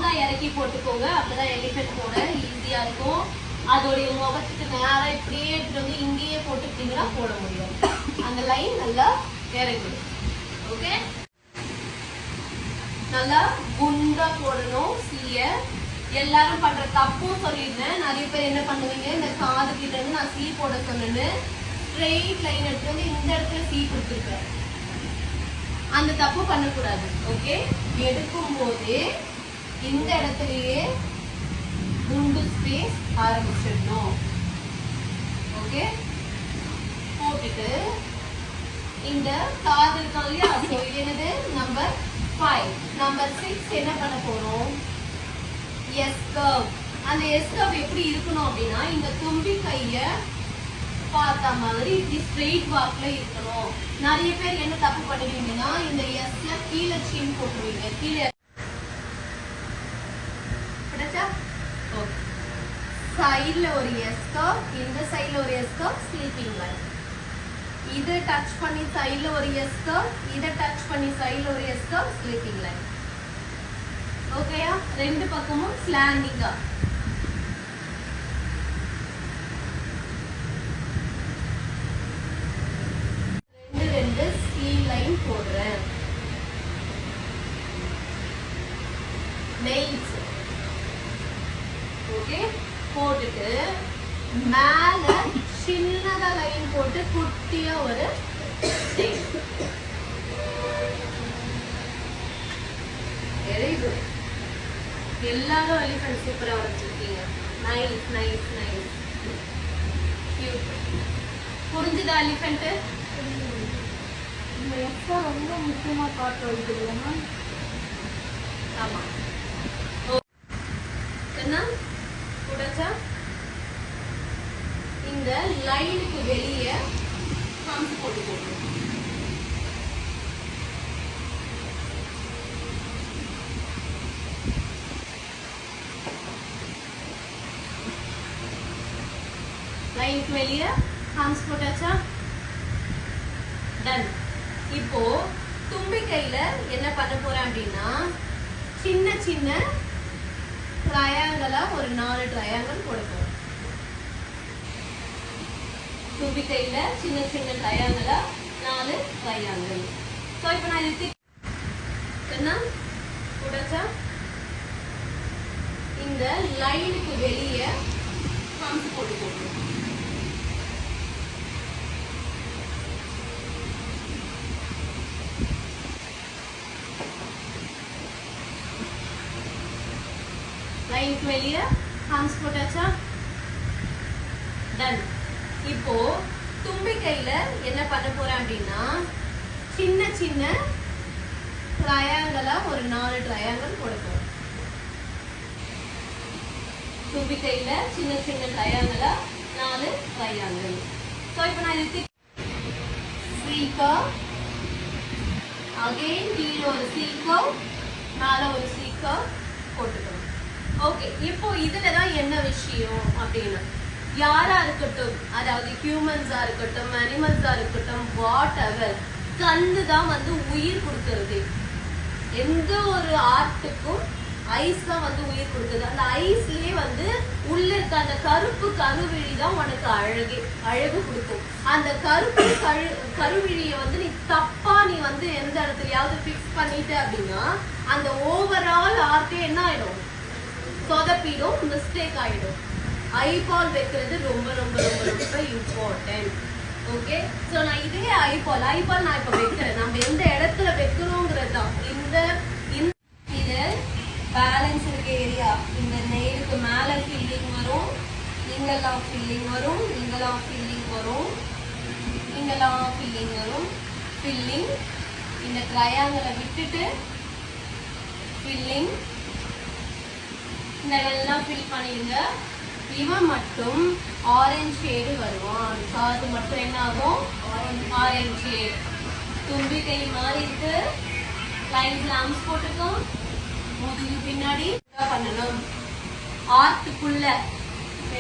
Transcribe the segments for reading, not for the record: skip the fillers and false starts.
ஸ்ட்ராங்கா இறக்கி போட்டுக்கோங்க. அப்பதான் எலிஃபென்ட் போட ஈஸியா இருக்கும். அதோடைய முகத்துக்கு நேரம் இப்படியே எடுத்துட்டு வந்து இங்கேயே போட்டுக்கிட்டீங்கன்னா போட முடியும். அந்த லைன் நல்லா இறங்குது. ஓகே, நல்லா குண்டா போடணும். சீய எல்லாரும் பண்ற தப்பும் சொல்லிருந்தேன். நிறைய பேர் என்ன பண்ணுவீங்க, இந்த காது கிட்ட இருந்து நான் சீ போட சொன்னேன்னு ஸ்ட்ரெயிட் லைன் எடுத்து வந்து இந்த இடத்துல சீ கொடுத்துருக்கேன். அந்த தப்பு பண்ணக்கூடாது. ஓகே, எடுக்கும் போதே இந்த இடத்துலயே குண்டு ஸ்பேஸ் ஆரம்பிச்சிடணும். ஓகே, போட்டுட்டு இந்த காது இருக்காங்க இல்லையா, ஸோ இது என்னது நம்பர் 5. நம்பர் 6 என்ன பண்ண போறோம், எஸ் கர்வ். அந்த எஸ் கர்வ் எப்படி இருக்கணும் அப்படின்னா, இந்த தும்பி கைய பார்த்த மாதிரி இப்படி ஸ்ட்ரெயிட் வாக்ல இருக்கணும். நிறைய பேர் என்ன தப்பு பண்ணுவீங்கன்னா, இந்த எஸ்ல கீழே சீன் போட்டுருவீங்க. கீழே சைட்ல ஒரு எஸ் கர்வ், இந்த சைட்ல ஒரு எஸ் கர்வ், ஸ்லீப்பிங் லைன். இதை டச் பண்ணி சைட்ல ஒரு எஸ் கர்வ், இதை டச் பண்ணி சைட்ல ஒரு எஸ் கர்வ், ஸ்லீப்பிங் லைன். ஓகேயா, ரெண்டு பக்கமும் ஸ்லாண்டிங்கா. ரெண்டு ஸ்லீவ் லைன் போடுறேன். நெயில்ஸ் ஓகே போட்டுட்டு மேல சின்னதா லைன் போட்டு குட்டியா ஒரு வெரி குட். எல்லாரும் எலிஃபென்ட் சூப்பரா வரைச்சிருக்கீங்க. Nice nice nice. கியூட். புரிஞ்சுதா எலிஃபென்ட்? இந்த எக்ஸ்ட்ரா ரொம்ப முக்கியமா காட்ட வைக்கிறதுனா, ஆமா என்ன புடிச்சா இந்த லைனுக்கு வெளியே ஹம்ஸ் போட்டு போடுறோம். லைனுக்கு வெளியே ஹம்ஸ் போட்டாச்சா? டன். இப்போ தும்பி கையில என்ன பண்ண போறேன் அப்படின்னா, சின்ன சின்ன ட்ரையாங்கிளா ஒரு 4 ட்ரையாங்கிள் போட போறோம். தும்பி கையில சின்ன சின்ன ட்ரையாங்கிளா 4 ட்ரையாங்கிள். சோ இப்போ நான் இது என்ன போட்டாச்சா? இந்த லைனுக்கு வெளியே ஹம்ஸ் போட்டு போடுறோம். லைனுக்கு வெளியே ஹம்ஸ் போட்டாச்சா? டன். இப்போ தும்பி கையில என்ன பண்ண போறேன் அப்படின்னா, சின்ன சின்ன ட்ரையாங்கிளா ஒரு 4 ட்ரையாங்கிள் போட போறேன். தும்பி கையில சின்ன சின்ன ட்ரையாங்கிளா 4 ட்ரையாங்கிள். சோ இப்போ நான் இது சீக்கர், அகைன் கீழே ஒரு சீக்கர், மேல ஒரு சீக்கர் போட்டுக்கணும். ஓகே, இப்போ இதுலதான் என்ன விஷயம் அப்படின்னா, யாரா இருக்கட்டும், அதாவது ஹியூமன்ஸா இருக்கட்டும், அனிமல்ஸா இருக்கட்டும், வாட் எவர், கண்ணு தான் வந்து உயிர் கொடுக்கறது. எந்த ஒரு ஆர்ட்டுக்கும் ஐஸ் தான் வந்து உயிர் கொடுக்குது. அந்த ஐஸ்லயே வந்து உள்ள இருக்க அந்த கருப்பு கருவிழி தான் உனக்கு அழகு கொடுக்கும். அந்த கருப்பு கருவிழிய வந்து நீ தப்பா நீ வந்து எந்த இடத்துலயாவது பிக்ஸ் பண்ணிட்ட அப்படின்னா, அந்த ஓவரால் ஆர்ட்டே என்ன ஆயிடும், சொதப்பிடும், மிஸ்டேக் ஆயிடும். ஐபால் வைக்கிறது ரொம்ப ரொம்ப ரொம்ப ரொம்ப இம்பார்ட்டன்ட். ஓகே, சோ நான் இதே ஐபால் நான் இப்ப வைக்கிறேன். நம்ம எந்த இடத்துல வைக்கிறோங்கிறது தான். இந்த இது பேலன்ஸ் இருக்க ஏரியா. இந்த நெயிலுக்கு மேல ஃபில்லிங் வரும், இங்கெல்லாம் ஃபில்லிங் வரும், இங்கெல்லாம் ஃபில்லிங் வரும், இங்கெல்லாம் ஃபில்லிங் வரும். ஃபில்லிங் இந்த ட்ரையாங்கிளை விட்டுட்டு ஃபில்லிங் இந்த எல்லாம் ஃபில் பண்ணிடுங்க. இவன் மட்டும் ஆரஞ்சு ஷேடு வருவான். அது மட்டும் என்ன ஆகும், ஆரஞ்சு ஷேடு. தும்பி கை மாறி இருக்கு, லைன்ஸ் லாம்ஸ் போட்டுக்கோம். முதுகு பின்னாடி பண்ணணும். ஆர்ட்டுக்குள்ள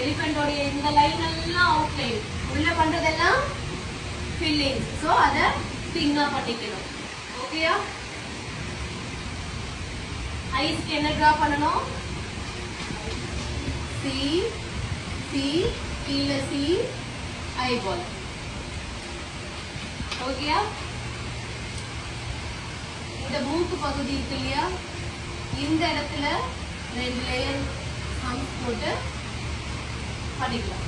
எலிஃபென்டோடைய இந்த லைன் எல்லாம் அவுட்லைன், உள்ள பண்றதெல்லாம் ஃபில்லிங். ஸோ அதை திங்கா பண்ணிக்கணும். ஓகேயா? ஐஸ்க்கு என்ன டிரா பண்ணணும்? சி சி கீழ சி ஐபால். ஓகேயா? இந்த மூக்கு பகுதி இருக்கு இல்லையா, இந்த இடத்துல 2 லேயர் ஹம்ஸ் போட்டு பண்ணிக்கலாம்.